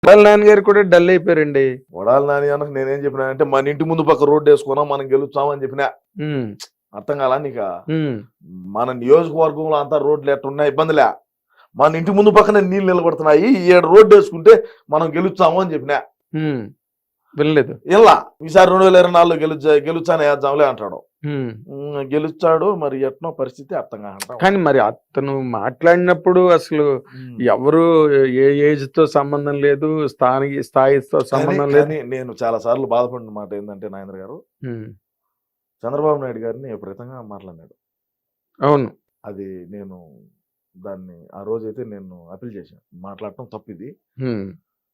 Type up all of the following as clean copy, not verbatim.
వాళ్ళ నాన్నగారు కూడా డల్ అయిపోయారండి. వడాలి నాని అన్న నేనేం చెప్పినా అంటే మన ఇంటి ముందు పక్క రోడ్డు వేసుకున్నాం మనం గెలుస్తామని చెప్పినా. ఉమ్, అర్థం కాలా నీక? ఉమ్, మన నియోజకవర్గంలో అంతా రోడ్లు ఎట్టున్నా ఇబ్బందిలే, మన ఇంటి ముందు పక్కన నీళ్ళు నిలబడుతున్నాయి, 7 రోడ్డు వేసుకుంటే మనం గెలుస్తాము అని చెప్పినా. ఉమ్, వినలేదు. ఇలా ఈసారి 2024లో గెలుచానే వేద్దాంలే అంటాడు. ఉమ్. గెలుచాడు మరి ఎట్నో పరిస్థితి అర్థం కాదు. కానీ మరి అతను మాట్లాడినప్పుడు అసలు ఎవరు ఏ ఏజ్ తో సంబంధం లేదు, స్థాయితో సంబంధం లేదు. కానీ నేను చాలా సార్లు బాధపడిన మాట ఏంటంటే నాగేంద్ర గారు, చంద్రబాబు నాయుడు గారిని విపరీతంగా మాట్లాడినాడు. అవును, అది నేను దాన్ని ఆ రోజైతే నేను అపీల్ చేశాను. మాట్లాడటం తప్పిది,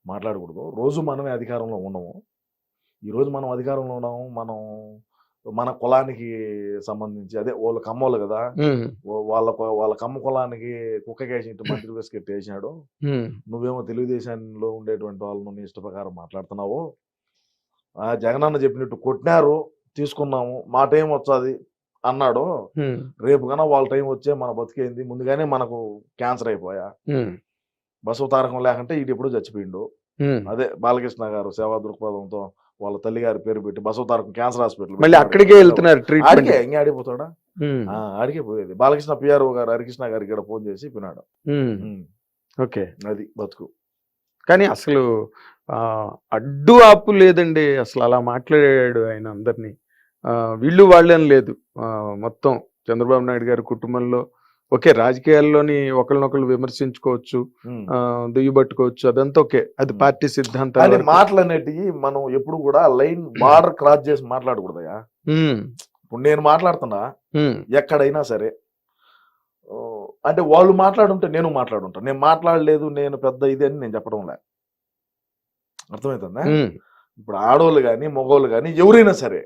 మాట్లాడకూడదు. రోజు మనమే అధికారంలో ఉండము. ఈరోజు మనం అధికారంలో ఉన్నాము, మనం మన కులానికి సంబంధించి అదే వాళ్ళ కమ్మోళ్ళు కదా, వాళ్ళ కమ్మ కులానికి కుక్కకేసి మంత్రి బిస్కెట్ వేసినాడు. నువ్వేమో తెలుగుదేశంలో ఉండేటువంటి వాళ్ళను నీ ఇష్ట ప్రకారం మాట్లాడుతున్నావు. జగనన్న చెప్పినట్టు కొట్టినారు, తీసుకున్నాము, మా టైం వచ్చాది అన్నాడు. రేపు కన్నా వాళ్ళ టైం వచ్చే మన బతికేంది, ముందుగానే మనకు క్యాన్సర్ అయిపోయా. బసవ తారకం లేకుంటే ఇటు ఎప్పుడు చచ్చిపోయిండు. అదే బాలకృష్ణ గారు సేవా దృక్పథంతో వాళ్ళ తల్లి గారి పేరు పెట్టి బసవ తారకం క్యాన్సర్ హాస్పిటల్ మళ్ళీ అక్కడికే వెళ్తున్నారు. ఆడికే ఇంకా ఆడిపోతాడా? ఆడికే పోయేది. బాలకృష్ణ పిఆర్ఓ గారు హరికృష్ణ గారికి ఇక్కడ ఫోన్ చేసి పిన్నాడు. ఓకే, అది బతుకు. కానీ అసలు అడ్డు ఆపు లేదండి. అసలు అలా మాట్లాడాడు ఆయన అందరినీ. వీళ్ళు వాళ్ళని లేదు, మొత్తం చంద్రబాబు నాయుడు గారి కుటుంబంలో ఓకే, రాజకీయాల్లోని ఒకరినొకరు విమర్శించుకోవచ్చు, దుయ్యబట్టుకోవచ్చు, అదంతా ఓకే, అది పార్టీ సిద్ధాంతాలు. మాటలు అనేటివి మనం ఎప్పుడు కూడా లైన్ బార్డర్ క్రాస్ చేసి మాట్లాడకూడదయా. ఇప్పుడు నేను మాట్లాడుతున్నా ఎక్కడైనా సరే, అంటే వాళ్ళు మాట్లాడుంటే నేను మాట్లాడుంటా, నేను మాట్లాడలేదు నేను పెద్ద ఇది అని నేను చెప్పడం లే. అర్థమవుతుందా? ఇప్పుడు ఆడవాళ్ళు కానీ మగవాళ్ళు కానీ ఎవరైనా సరే,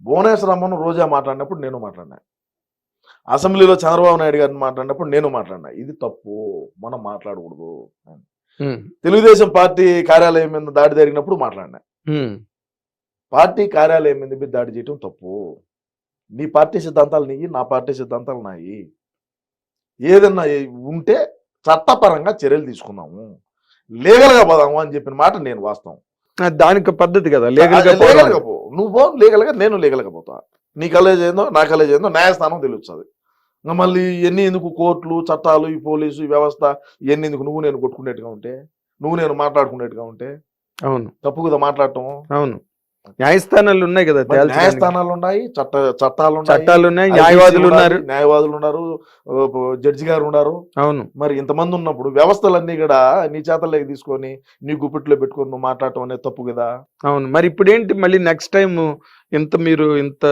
భువనేశ్వరమ్మను రోజా మాట్లాడినప్పుడు నేను మాట్లాడినా, అసెంబ్లీలో చంద్రబాబు నాయుడు గారిని మాట్లాడినప్పుడు నేను మాట్లాడినా. ఇది తప్పు, మనం మాట్లాడకూడదు. తెలుగుదేశం పార్టీ కార్యాలయం మీద దాడి జరిగినప్పుడు మాట్లాడినా. పార్టీ కార్యాలయం మీద దాడి చేయటం తప్పు. నీ పార్టీ సిద్ధాంతాలు నీయి, నా పార్టీ సిద్ధాంతాలు నాయి. ఏదన్నా ఉంటే చట్టపరంగా చర్యలు తీసుకున్నాము, లీగల్ గా పోదాము అని చెప్పిన మాట నేను వాస్తవం. దానికి పద్ధతి కదా, లీగల్ గా పో, నువ్వు పో లీగల్ గా, నేను లీగల్ గా పోతా. నీ కాలేజ్ ఏందో నా కాలేజ్ ఏందో న్యాయస్థానం తెలుస్తుంది. ఇంకా మళ్ళీ ఎన్ని ఎందుకు కోర్టులు చట్టాలు, ఈ పోలీసు ఈ వ్యవస్థ ఇవన్నీ ఎందుకు? నువ్వు నేను కొట్టుకునేట్టుగా ఉంటే, నువ్వు నేను మాట్లాడుకునేట్టుగా ఉంటే అవును తప్పు కదా మాట్లాడటం. అవును, న్యాయస్థానాలు ఉన్నాయి కదా, న్యాయస్థానాలు ఉన్నాయి, చట్టాలు ఉన్నాయి, న్యాయవాదులు ఉన్నారు, జడ్జి గారు ఉన్నారు. అవును, మరి ఇంతమంది ఉన్నప్పుడు వ్యవస్థలన్నీ కూడా నీ చేతల్లోకి తీసుకొని నీ గుప్పిట్లో పెట్టుకొని నువ్వు మాట్లాడటం అనేది తప్పు కదా. అవును, మరి ఇప్పుడు ఏంటి మళ్ళీ నెక్స్ట్ టైం మీరు ఇంత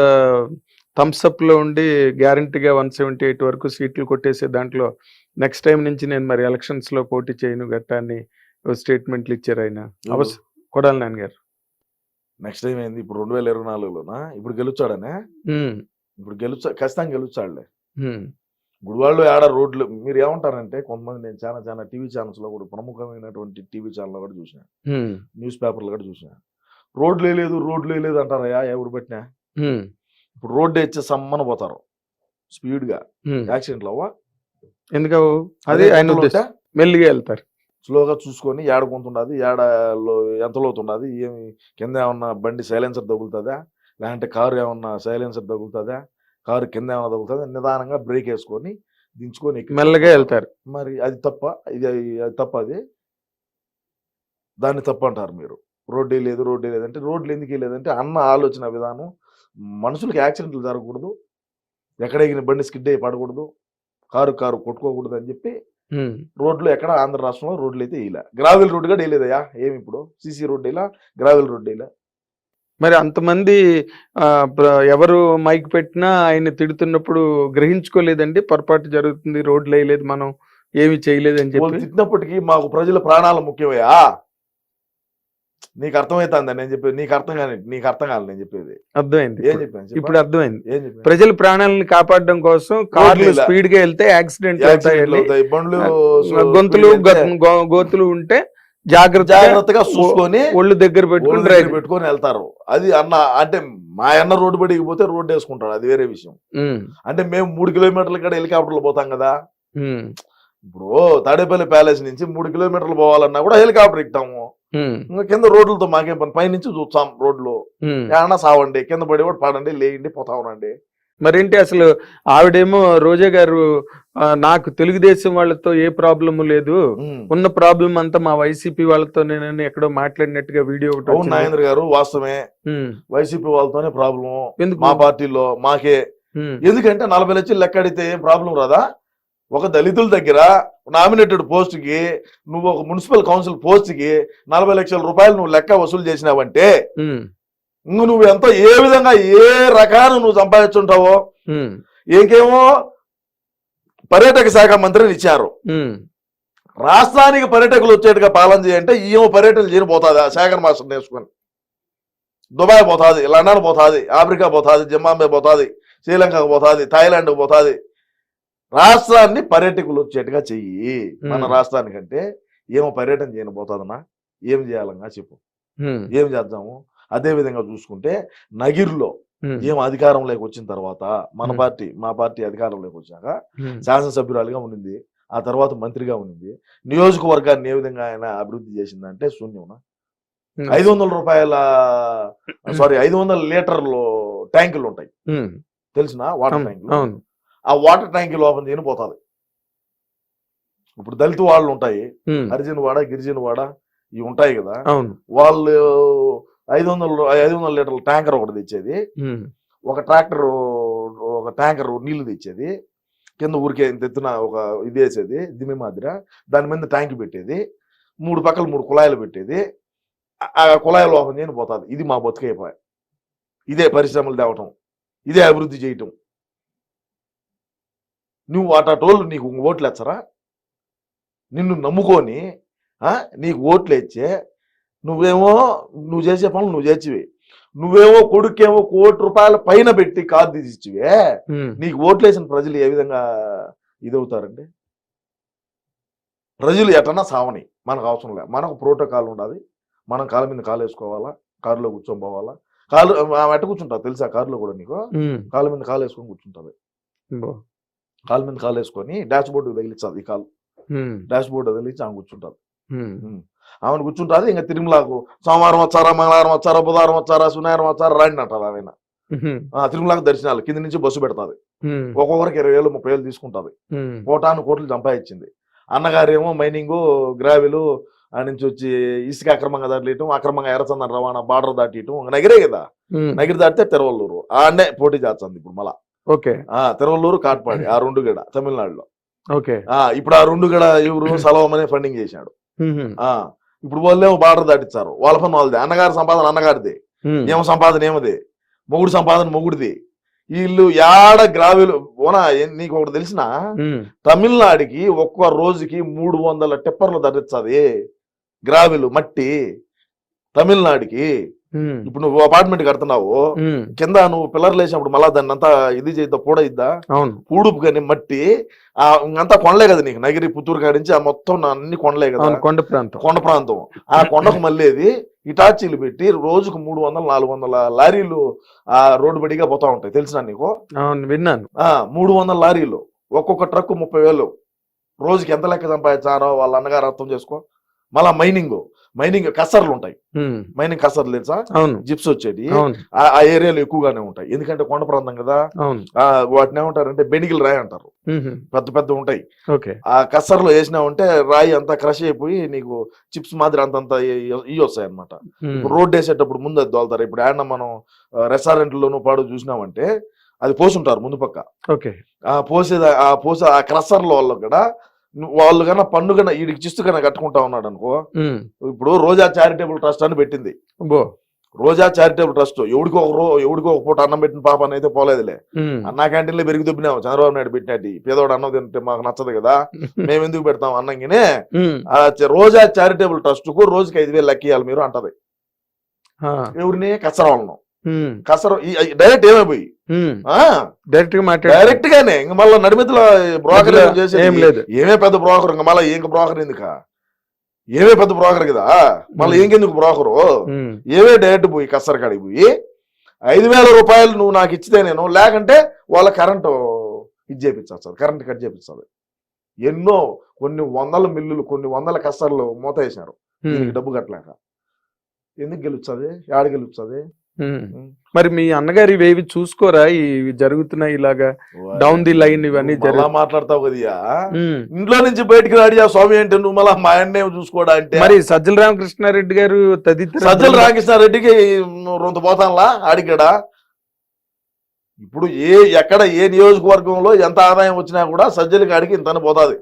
థమ్స్అప్ లో ఉండి గ్యారంటీగా 178 వరకు సీట్లు కొట్టేసే దాంట్లో నెక్స్ట్ టైం నుంచి నేను మరి ఎలక్షన్స్ లో పోటీ చేయను గట్టాన్ని స్టేట్మెంట్లు ఇచ్చారు ఆయన, కొడాలి నాన్నగారు. నెక్స్ట్ టైం ఏంది? ఇప్పుడు 2024లోనా? ఇప్పుడు గెలుచాడనే, ఇప్పుడు ఖచ్చితంగా గెలుచాడులే. ఇప్పుడు వాళ్ళు ఆడ రోడ్లు మీరు ఏమంటారంటే, కొంతమంది నేను చాలా టీవీ ఛానల్స్ లో కూడా, ప్రముఖమైనటువంటి టీవీ ఛానల్ కూడా చూసిన, న్యూస్ పేపర్లు కూడా చూసిన, రోడ్లు లేదు అంటారయ్యా ఎవరు పెట్టినా. ఇప్పుడు రోడ్డు ఇచ్చే సమ్మన పోతారు స్పీడ్ గా, యాక్సిడెంట్లు అవ్వా ఎందుకు? అదే ఆయన మెల్లిగా వెళ్తారు, స్లోగా చూసుకొని ఏడ కొంతుండదు, ఎంత లోతుండదు, ఏమి కింద ఏమన్నా బండి సైలెన్సర్ తగులుతుందా, లేదంటే కారు ఏమన్నా సైలెన్సర్ తగులుతుందా, కారు కింద ఏమన్నా తగులుతుందా, నిదానంగా బ్రేక్ వేసుకొని దించుకొని మెల్లగా వెళ్తారు. మరి అది తప్ప? అది తప్ప, అది దాన్ని తప్పు అంటారు మీరు. రోడ్డే లేదంటే రోడ్లు ఎందుకు లేదంటే అన్న ఆలోచన విధానం, మనుషులకి యాక్సిడెంట్లు జరగకూడదు, ఎక్కడ ఎగిన బండి స్కిడ్ అయ్యి పడకూడదు, కారు కొట్టుకోకూడదు అని చెప్పి రోడ్లు ఎక్కడ ఆంధ్ర రాష్ట్రంలో రోడ్లు అయితే ఇలా గ్రావెల్ రోడ్డు కూడా వేయలేదయా. ఏమి ఇప్పుడు సీసీ రోడ్డు ఇలా, గ్రావెల్ రోడ్డు ఇలా. మరి అంతమంది ఎవరు మైక్ పెట్టినా ఆయన తిడుతున్నప్పుడు గ్రహించుకోలేదండి, పొరపాటు జరుగుతుంది, రోడ్లు వేయలేదు, మనం ఏమి చేయలేదు అని చెప్పి తిట్టినప్పటికీ మాకు ప్రజల ప్రాణాలు ముఖ్యమయ్యా. నీకు అర్థమవుతుంది నేను చెప్పేది, నీకు అర్థం కాదు నేను చెప్పేది. అర్థమైంది, ఏం చెప్పాను ఇప్పుడు అర్థమైంది. ప్రజల ప్రాణాలను కాపాడడం కోసం కార్లు స్పీడ్ గా వెళ్తే యాక్సిడెంట్ అవుతాయి, బండ్లు గోతులు ఉంటే జాగ్రత్తగా చూసుకొని ఒళ్ళు దగ్గర పెట్టుకొని వెళ్తారు. అది అన్న అంటే మా అన్న రోడ్డు పడిపోతే రోడ్డు వేసుకుంటాడు, అది వేరే విషయం. అంటే మేము 3 కిలోమీటర్ల కాడ హెలికాప్టర్లు పోతాం కదా, ఇప్పుడు తాడేపల్లి ప్యాలెస్ నుంచి 3 కిలోమీటర్లు పోవాలన్నా కూడా హెలికాప్టర్ ఎక్కుతాము. ఇంకా కింద రోడ్లతో మాకేం పని, పైనుంచి చూస్తాం రోడ్లు. ఏమన్నా సావండి, కింద పడి కూడా పడండి, లేయండి, పోతా ఉండండి. మరేంటి అసలు ఆవిడేమో రోజా గారు నాకు తెలుగుదేశం వాళ్ళతో ఏ ప్రాబ్లము లేదు, ఉన్న ప్రాబ్లం అంతా మా వైసీపీ వాళ్ళతో నేను ఎక్కడో మాట్లాడినట్టుగా వీడియో ఒకటి అవును నాగేంద్ర గారు, వాస్తవమే. వైసీపీ వాళ్ళతోనే ప్రాబ్లము, మా పార్టీలో మాకే. ఎందుకంటే 40 లక్షలు లెక్క అడిగితే ఏం ప్రాబ్లం రాదా? ఒక దళితుల దగ్గర నామినేటెడ్ పోస్ట్ కి, నువ్వు ఒక మున్సిపల్ కౌన్సిల్ పోస్ట్ కి 40 లక్షల రూపాయలు నువ్వు లెక్క వసూలు చేసినావంటే నువ్వు ఎంతో ఏ విధంగా ఏ రకాన నువ్వు సంపాదించుంటావో. ఇంకేమో పర్యాటక శాఖ మంత్రిని ఇచ్చారు, రాష్ట్రానికి పర్యాటకులు వచ్చేట్టుగా పాలన చేయంటే ఏమో పర్యటనలు చేయబోతుంది. ఆ శేఖర్ మాస్టర్ నేర్చుకొని దుబాయ్ పోతుంది, లండన్ పోతుంది, ఆఫ్రికా పోతుంది, జింబాబే పోతుంది, శ్రీలంకకు పోతుంది, థాయిలాండ్కి పోతుంది. రాష్ట్రాన్ని పర్యాటకులు వచ్చేట్టుగా చెయ్యి. మన రాష్ట్రానికంటే ఏమో పర్యటన చేయబోతుందన్నా, ఏం చేయాలన్నా చెప్పు, ఏం చేద్దాము. అదే విధంగా చూసుకుంటే నగిరిలో ఏం అధికారంలోకి వచ్చిన తర్వాత మా పార్టీ అధికారంలోకి వచ్చాక శాసనసభ్యురాలుగా ఉన్నింది, ఆ తర్వాత మంత్రిగా ఉన్నింది. నియోజకవర్గాన్ని ఏ విధంగా ఆయన అభివృద్ధి చేసిందంటే శూన్యం. 500 లీటర్లు ట్యాంకులు ఉంటాయి తెలిసిన, వాటర్ ట్యాంకులు. ఆ వాటర్ ట్యాంకులు ఓపెన్ చేయని పోతుంది. ఇప్పుడు దళిత వాళ్ళు ఉంటాయి, హరిజన్ వాడ, గిరిజన వాడ, ఇవి ఉంటాయి కదా. వాళ్ళు 500 లీటర్ల ట్యాంకర్ ఒకటి తెచ్చేది, ఒక ట్రాక్టర్ ఒక ట్యాంకర్ నీళ్లు తెచ్చేది, కింద ఊరికే తెత్తున ఒక ఇది వేసేది దిమ్మి మాదిర, దాని మీద ట్యాంక్ పెట్టేది, 3 పక్కల 3 కుళాయిలు పెట్టేది. ఆ కుళాయిలు ఓపెన్ చేయని పోతుంది. ఇది మా బతుకైపోయి, ఇదే పరిశ్రమలు తేవటం, ఇదే అభివృద్ధి చేయటం. నువ్వు అటోళ్ళు నీకు ఓట్లు ఎచ్చరా? నిన్ను నమ్ముకొని నీకు ఓట్లు ఇచ్చే నువ్వు చేసే పనులు నువ్వు చేసివే. నువ్వేమో కొడుకేమో ₹1 కోటి పైన పెట్టి కారు తీసిచ్చివే. నీకు ఓట్లేసిన ప్రజలు ఏ విధంగా ఇదవుతారండి? ప్రజలు ఎటన్నా సావని, మనకు అవసరం లేదు. మనకు ప్రోటోకాల్ ఉండాలి. మనం కాళ్ళ మీద కాలు వేసుకోవాలా, కారులో కూర్చొని పోవాలా. కాళ్ళు ఎట్ట కూర్చుంటా తెలుసా? కారులో కూడా నీకు కాళ్ళ మీద కాలు వేసుకొని కూర్చుంటది. కాళ్ళ మీద కాలు వేసుకొని డాష్ బోర్డు తగిలించాలి. ఈ కాలు డాష్ బోర్డు తగిలించి ఆమె కూర్చుంటది. ఆమెను కూర్చుంటుంది. ఇంకా తిరుమలకు సోమవారం వచ్చారా, మంగళవారం వచ్చారా, బుధవారం వచ్చారా, శనివారం వచ్చారా రాండి అంటారు. ఆమె తిరుమలకు దర్శనాలు కింద నుంచి బస్సు పెడతాది. ఒక్కొక్కరికి 20,000 30,000 తీసుకుంటది. కోట్లు సంపాదించింది. అన్నగారేమో మైనింగ్, గ్రావెలు ఆ నుంచి వచ్చి ఇసుక అక్రమంగా దాటియటం, అక్రమంగా ఎర్రచందన రవాణా, బార్డర్ దాటియటం. నగిరే కదా, నగిరి దాటితే తిరువల్లూరు ఆడనే పోటీ చేస్తుంది ఇప్పుడు మళ్ళా. తిరువల్లూరు, కాట్పాడి, ఆ 2 గడ తమిళనాడులో. ఇప్పుడు ఆ 2 గడ ఎవరు సలవమనే ఫండింగ్ చేశాడు. ఇప్పుడు వాళ్ళేమో బార్డర్ దాటిస్తారు. వాళ్ళ పని వాళ్ళది, అన్నగారి సంపాదన అన్నగారిది, ఏమో సంపాదన ఏమది, మొగుడు సంపాదన మొగుడిది. వీళ్ళు యాడ గ్రావెలు ఓనా. నీకు ఒకటి తెలిసిన, తమిళనాడుకి ఒక్క రోజుకి 300 టిప్పర్లు ధరించది గ్రావెలు మట్టి తమిళనాడుకి. ఇప్పుడు నువ్వు అపార్ట్మెంట్ కడుతున్నావు, కింద నువ్వు పిల్లర్లు వేసినప్పుడు మళ్ళా దాన్ని అంతా ఇది చేద్దా, పూడ ఇద్దా, పూడుపు కానీ మట్టి అంతా కొండలే కదా నీకు. నగిరి, పుత్తూరు కాడించి ఆ మొత్తం అన్ని కొండలే కదా, కొండ ప్రాంతం. ఆ కొండకు మళ్ళీ ఇటాచీలు పెట్టి రోజుకు 300-400 లారీలు ఆ రోడ్డు బడిగా పోతా ఉంటాయి. తెలిసిన నీకు? విన్నాను. 300 లారీలు, ఒక్కొక్క ట్రక్ 30,000. రోజుకి ఎంత లెక్క సంపాదించారో వాళ్ళ అన్నగారు అర్థం చేసుకో. మళ్ళా మైనింగ్ కసర్లు ఉంటాయి. మైనింగ్ కసర్లు తెలుసా? జిప్స్ వచ్చేది ఆ ఏరియాలో ఎక్కువగానే ఉంటాయి. ఎందుకంటే కొండ ప్రాంతం కదా. వాటిని ఏమంటారంటే బెనిగిల్ రాయి అంటారు. పెద్ద పెద్ద ఉంటాయి. ఆ కసర్లో వేసినావంటే రాయి అంతా క్రష్ అయిపోయి నీకు చిప్స్ మాదిరి అంతంత ఇవి వస్తాయి అనమాట. ఇప్పుడు రోడ్డు వేసేటప్పుడు ముందు అది దోలుతారు. ఇప్పుడు ఏమన్నా మనం రెస్టారెంట్లోనూ పాడు చూసినామంటే అది పోసుంటారు ముందు పక్క. ఆ క్రషర్ల వల్ల కూడా వాళ్ళు కన్నా పన్ను కన్నా వీడికి చిస్తు కన్నా కట్టుకుంటా ఉన్నాడు అనుకో. ఇప్పుడు రోజా చారిటబుల్ ట్రస్ట్ అని పెట్టింది. రోజా చారిటబుల్ ట్రస్ట్ ఎవడికో ఒక పూట అన్నం పెట్టిన పాప అయితే పోలేదులే. అన్నా క్యాంటీన్ లో పెరిగి దుబ్బినాము చంద్రబాబు నాయుడు పెట్టినట్టు. పేదోడు అన్నం తింటే మాకు నచ్చదు కదా, మేము ఎందుకు పెడతాం అన్నంగినే. రోజా చారిటబుల్ ట్రస్ట్ కు రోజుకి 5,000 లెక్కియాలి మీరు అంటది. ఎవరిని? కసర వాళ్ళను. కసర డైరెక్ట్ ఏమైపోయి డైరెక్ట్ గానే ఇంక మళ్ళీ నడిమితుల బ్రోకర్ చేసేది ఏమే పెద్ద బ్రోకర్. ఇంక మళ్ళీ ఇంక బ్రోకర్ ఎందుక? ఏమే పెద్ద బ్రోకర్ కదా, మళ్ళీ ఇంకెందుకు బ్రోకరు? ఏమే డైరెక్ట్ పోయి కసర కాడికి పోయి 5,000 రూపాయలు నువ్వు నాకు ఇచ్చితే నేను, లేకంటే వాళ్ళ కరెంటు ఇది చేపించాలి, కరెంట్ కట్ చేపించాలి. ఎన్నో కొన్ని వందల మిల్లులు, కొన్ని వందల కష్టాలు మూత వేసినారు దీనికి డబ్బు కట్టలేక. ఎందుకు గెలుస్తుంది? ఆడ గెలుస్తుంది. మరి మీ అన్నగారు ఇవేవి చూసుకోరా? ఇవి జరుగుతున్నాయి ఇలాగా డౌన్ ది లైన్ ఇవన్నీ మళ్ళా మాట్లాడతావు కదయ్యా, ఇంట్లో నుంచి బయటికి రాడియా స్వామి అంటే నువ్వు మళ్ళా మా అన్నే చూసుకోవడా అంటే. మరి సజ్జల రామకృష్ణారెడ్డి గారు తదితర సజ్జల రామకృష్ణారెడ్డికి రొంత పోతానులా ఆడిగడా. ఇప్పుడు ఎక్కడ ఏ నియోజకవర్గంలో ఎంత ఆదాయం వచ్చినా కూడా సజ్జలకి ఆడికి ఇంతనే పోతుంది.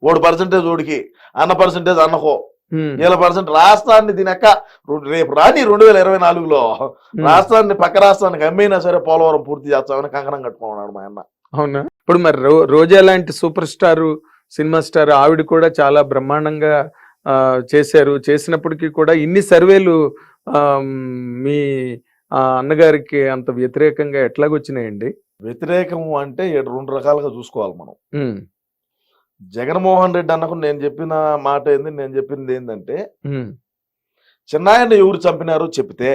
1% ఓడికి, అన్న పర్సెంటేజ్ అన్నకో, 7% రాష్ట్రాన్ని దీనెక్క రేపు రాని 2024లో రాష్ట్రాన్ని పక్క రాష్ట్రానికి అమ్మైనా సరే పోలవరం పూర్తి చేస్తామని కంకణం కట్టుకున్నాడు మా అన్న. అవునా? ఇప్పుడు మరి రోజా లాంటి సూపర్ స్టార్, సినిమా స్టార్ ఆవిడ కూడా చాలా బ్రహ్మాండంగా చేశారు. చేసినప్పటికీ కూడా ఇన్ని సర్వేలు మీ అన్నగారికి అంత వ్యతిరేకంగా ఎట్లాగొచ్చినాయండి? వ్యతిరేకం అంటే 2 రకాలుగా చూసుకోవాలి మనం. జగన్మోహన్ రెడ్డి అన్నకు నేను చెప్పిన మాట ఏంది, నేను చెప్పింది ఏంటంటే చిన్నాయన్ని ఎవరు చంపినారో చెప్తే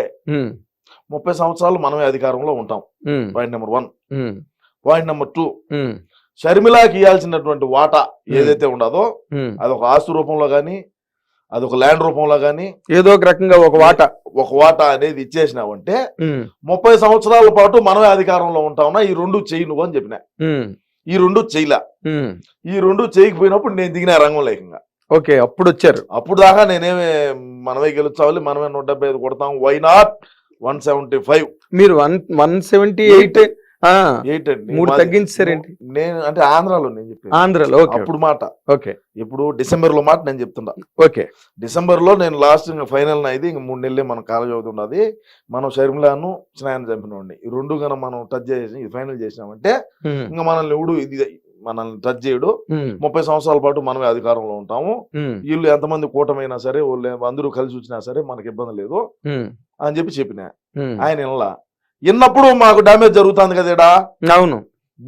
30 సంవత్సరాలు మనమే అధికారంలో ఉంటాం. Point number 1. పాయింట్ నెంబర్ 2, షర్మిలాకి ఇవ్వాల్సినటువంటి వాటా ఏదైతే ఉండదో అదొక ఆస్తు రూపంలో గానీ, అదొక ల్యాండ్ రూపంలో గానీ, ఏదో ఒక రకంగా ఒక వాటా అనేది ఇచ్చేసినావంటే 30 సంవత్సరాల పాటు మనమే అధికారంలో ఉంటామన్నా. ఈ 2 చెయ్యి నువ్వు అని చెప్పినా. ఈ 2 చెయ్యలా. ఈ 2 చేయకపోయినప్పుడు నేను దిగిన రంగం లేకంగా. ఓకే, అప్పుడు వచ్చారు. అప్పుడు దాకా నేనేమి మనమే గెలుచాలి, మనమే 175 కొడతాం, వై నాట్ 175. మీరు 178 3 తగ్గించారేంటి? నేను అంటే ఆంధ్రాలో నేను చెప్పాను. ఆంధ్రాలో అప్పుడు మాట. ఓకే, ఇప్పుడు డిసెంబర్ లో మాట నేను చెప్తున్నా. ఓకే, డిసెంబర్ లో నేను లాస్ట్ ఫైనల్ ఇది ఇంక 3 నెలలే మన కాలేజ్ అవుతున్నది. మనం షర్మిలాను చిన్నాయన చంపినండి. ఈ 2 కన్నా మనం టచ్ చేసి ఇది ఫైనల్ చేసినామంటే ఇంకా మనల్ని మనల్ని టచ్ చేయడు. 30 సంవత్సరాల పాటు మనమే అధికారంలో ఉంటాము. వీళ్ళు ఎంతమంది కూటమైనా సరే, వాళ్ళు అందరూ కలిసి వచ్చినా సరే మనకి ఇబ్బంది లేదు అని చెప్పిన ఆయన ఇలా ఇన్నప్పుడు మాకు డ్యామేజ్ జరుగుతుంది కదా. అవును,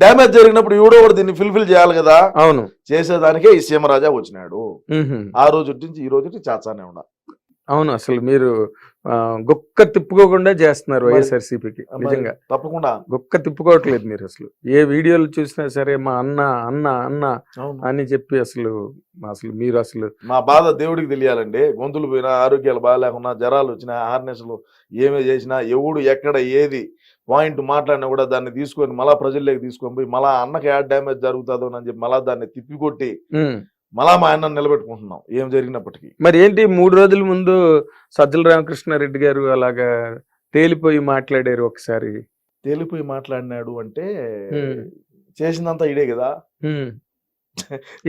డ్యామేజ్ జరిగినప్పుడు ఎవడో ఒకటి దీన్ని ఫుల్ఫిల్ చేయాలి కదా. అవును, చేసేదానికే ఈ సీమరాజా వచ్చినాడు. ఆ రోజు నుంచి ఈ రోజు చేస్తానే ఉన్నా. అవును, అసలు మీరు గొక్క తిప్పుకోకుండా చేస్తున్నారు వైఎస్ఆర్సీపీకి. నిజంగా తప్పకుండా గొక్క తిప్పుకోవట్లేదు మీరు. అసలు ఏ వీడియోలు చూసినా సరే మా అన్న అన్న అన్న అని చెప్పి అసలు మీరు అసలు మా బాధ దేవుడికి తెలియాలండి. గొంతులు పోయినా, ఆరోగ్యాలు బాగాలేకున్నా, జ్వరాలు వచ్చినా, హార్నెస్లు ఏమే చేసినా, ఎవడు ఎక్కడ ఏది పాయింట్ మాట్లాడినా కూడా దాన్ని తీసుకొని మళ్ళా ప్రజల్లోకి తీసుకొని పోయి మళ్ళా అన్నకి యాడ్ డ్యామేజ్ జరుగుతుందో అని చెప్పి మళ్ళా దాన్ని తిప్పికొట్టి మళ్ళా మా ఆయన నిలబెట్టుకుంటున్నాం ఏం జరిగినప్పటికీ. మరి ఏంటి 3 రోజుల ముందు సజ్జల రామకృష్ణారెడ్డి గారు అలాగా తేలిపోయి మాట్లాడారు. ఒకసారి తేలిపోయి మాట్లాడినాడు అంటే చేసిందంతా ఇడే కదా.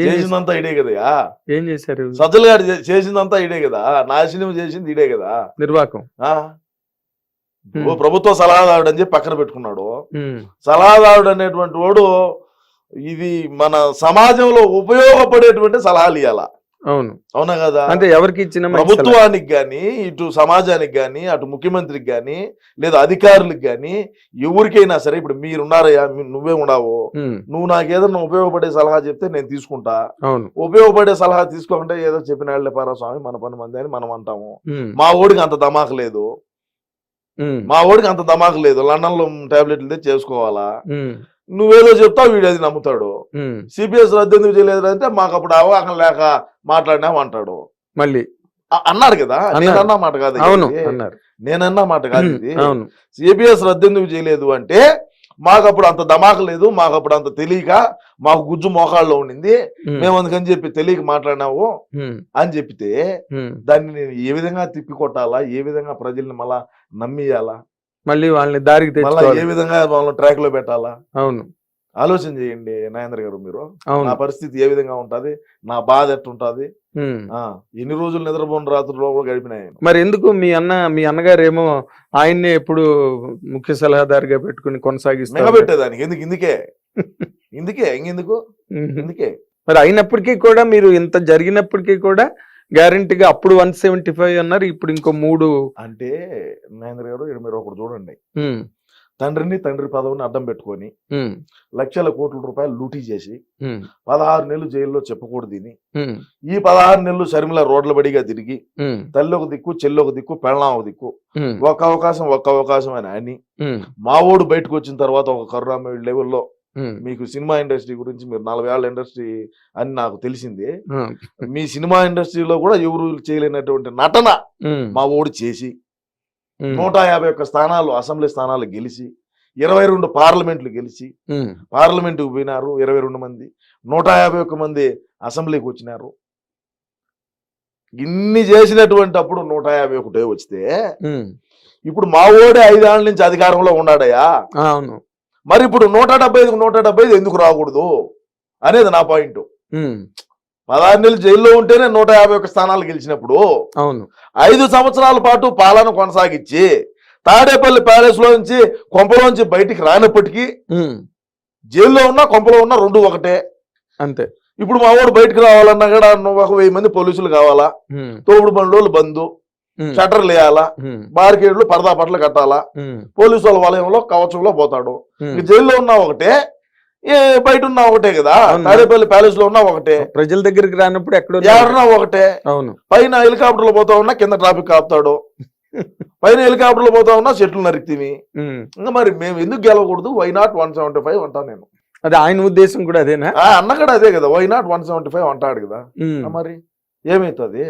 చేసిందంతా ఇడే కదా. ఏం చేశారు? సజ్జల గారు చేసిందంతా ఇడే కదా. నాశనం చేసింది ఇడే కదా. నిర్వాకం. ప్రభుత్వ సలహాదారుడు అని చెప్పి పక్కన పెట్టుకున్నాడు. సలహాదారుడు అనేటువంటి వాడు ఇది మన సమాజంలో ఉపయోగపడేటువంటి సలహాలు ఇవ్వాల. అవును, అవునా కదా. అంటే ఎవరికి ఇచ్చిన ప్రభుత్వానికి గాని, ఇటు సమాజానికి గాని, అటు ముఖ్యమంత్రికి గాని, లేదా అధికారులకు గాని, ఎవరికైనా సరే. ఇప్పుడు మీరున్నారయ్యా, నువ్వే ఉన్నావు, నువ్వు నాకు ఏదన్నా ఉపయోగపడే సలహా చెప్తే నేను తీసుకుంటా. అవును, ఉపయోగపడే సలహా తీసుకోకుండా ఏదో చెప్పిన వాళ్ళే పారా స్వామి మన పని మంది అని మనం అంటాము. మా ఓడికి అంత దమాకు లేదు. లండన్ లో టాబ్లెట్లు తెచ్చి చేసుకోవాలా. నువ్వేదో చెప్తావు, వీడు అది నమ్ముతాడు. సిపిఎస్ రద్దు ఎందుకు చేయలేదు అంటే మాకు అప్పుడు అవగాహన లేక మాట్లాడినాం అంటాడు. మళ్ళీ అన్నాడు కదా. నేనన్నా మాట కాదు, నేనన్నా మాట కాదు ఇది. సిపిఎస్ రద్దు ఎందుకు చేయలేదు అంటే మాకు అప్పుడు అంత దమాక లేదు, మాకు అప్పుడు అంత తెలియక, మాకు గుజ్జు మోకాళ్ళలో ఉండింది, మేము అందుకని చెప్పి తెలియక మాట్లాడినావు అని చెప్పితే దాన్ని నేను ఏ విధంగా తిప్పి కొట్టాలా, ఏ విధంగా ప్రజల్ని మళ్ళా నమ్మియాలా, మళ్ళీ వాళ్ళని దారికి మళ్ళీ ఏ విధంగా వాళ్ళని ట్రాక్ లో పెట్టాలా. అవును, ఆలోచన చేయండి నాగేంద్ర గారు మీరు. నా పరిస్థితి ఏ విధంగా ఉంటది, నా బాధ ఎట్టుంటది, ఎన్ని రోజులు నిద్రపోని రాత్రుల్లో కూడా గడిపినాయి. మరి ఎందుకు మీ అన్నగారు ఏమో ఆయన్నే ఎప్పుడు ముఖ్య సలహాదారుగా పెట్టుకుని కొనసాగిస్తారు పెట్టేదానికి? ఇందుకే మరి అయినప్పటికీ కూడా మీరు ఇంత జరిగినప్పటికీ కూడా గ్యారంటీగా అప్పుడు 175 అన్నారు, ఇప్పుడు ఇంకో 3 అంటే. నాగేంద్ర గారు మీరు ఒకటి చూడండి, తండ్రి పదవిని అడ్డం పెట్టుకొని లక్షల కోట్ల రూపాయలు లూటీ చేసి 16 నెలలు జైల్లో చెప్పకూడదు దీని. ఈ 16 నెలలు షర్మిల రోడ్ల బడిగా తిరిగి తల్లి ఒక దిక్కు, చెల్లి ఒక దిక్కు, పెళ్ళాం ఒక దిక్కు, ఒక్క అవకాశం అని అని మా ఓడు బయటకు వచ్చిన తర్వాత ఒక కరుణామయుడు లెవెల్లో ఉమ్, మీకు సినిమా ఇండస్ట్రీ గురించి మీరు 40 ఏళ్ళ ఇండస్ట్రీ అని నాకు తెలిసింది. ఉమ్, మీ సినిమా ఇండస్ట్రీలో కూడా ఎవరు చేయలేనటువంటి నటన ఉమ్, మా ఓడి చేసి ఉమ్, 151 స్థానాలు అసెంబ్లీ స్థానాలు గెలిచి 22 పార్లమెంట్లు గెలిచి ఉమ్, పార్లమెంటుకు పోయినారు 22 మంది, 151 మంది అసెంబ్లీకి వచ్చినారు. ఇన్ని చేసినటువంటి అప్పుడు 151 వస్తే ఉమ్, ఇప్పుడు మా ఓడే 5 ఏళ్ల నుంచి అధికారంలో ఉన్నాడయ్యా. అవును. మరి ఇప్పుడు 175కు 175 ఎందుకు రాకూడదు అనేది నా పాయింట్. ఉమ్, 16 నెలలు జైల్లో ఉంటేనే 151 స్థానాలు గెలిచినప్పుడు అవును. 5 సంవత్సరాల పాటు పాలన కొనసాగించి తాడేపల్లి ప్యాలెస్ లోంచి కొంపలోంచి బయటికి రానప్పటికీ ఉమ్, జైల్లో ఉన్నా కొంపలో ఉన్నా రెండు ఒకటే. అంతే. ఇప్పుడు మా వాడు బయటకు రావాలన్నా కూడా 1000 మంది పోలీసులు కావాలా, ఉమ్, తోపుడు బండ్లు బంధు, ఉమ్, షట్టర్లు వేయాలా, ఉమ్, బార్కేడ్లు పరదా పట్ల కట్టాలా, ఉమ్, పోలీసు వాళ్ళ వలయంలో కవచంలో పోతాడు. ఉమ్. ఇంక జైల్లో ఉన్నా ఒకటే, బయట ఉన్నా ఒకటే కదా. అవునా? తాడేపల్లి ప్యాలెస్ లో ఉన్నా ఒకటే, ప్రజల దగ్గరికి రానప్పుడు ఎక్కడ ఎవరన్నా ఒకటే. అవును. పైన హెలికాప్టర్లో పోతా ఉన్నా కింద ట్రాఫిక్ ఆపుతాడు, పైన హెలికాప్టర్లో పోతా ఉన్నా చెట్లు నరికితివి. ఉమ్, ఇంకా మరి మేము ఎందుకు గెలవకూడదు? వై నాట్ 175 అంటాను నేను. అది ఆయన ఉద్దేశం కూడా అదేనా? అన్న కూడా అదే కదా, వై నాట్ 175 అంటాడు కదా. ఉమ్. మరి ఏమవుతుంది?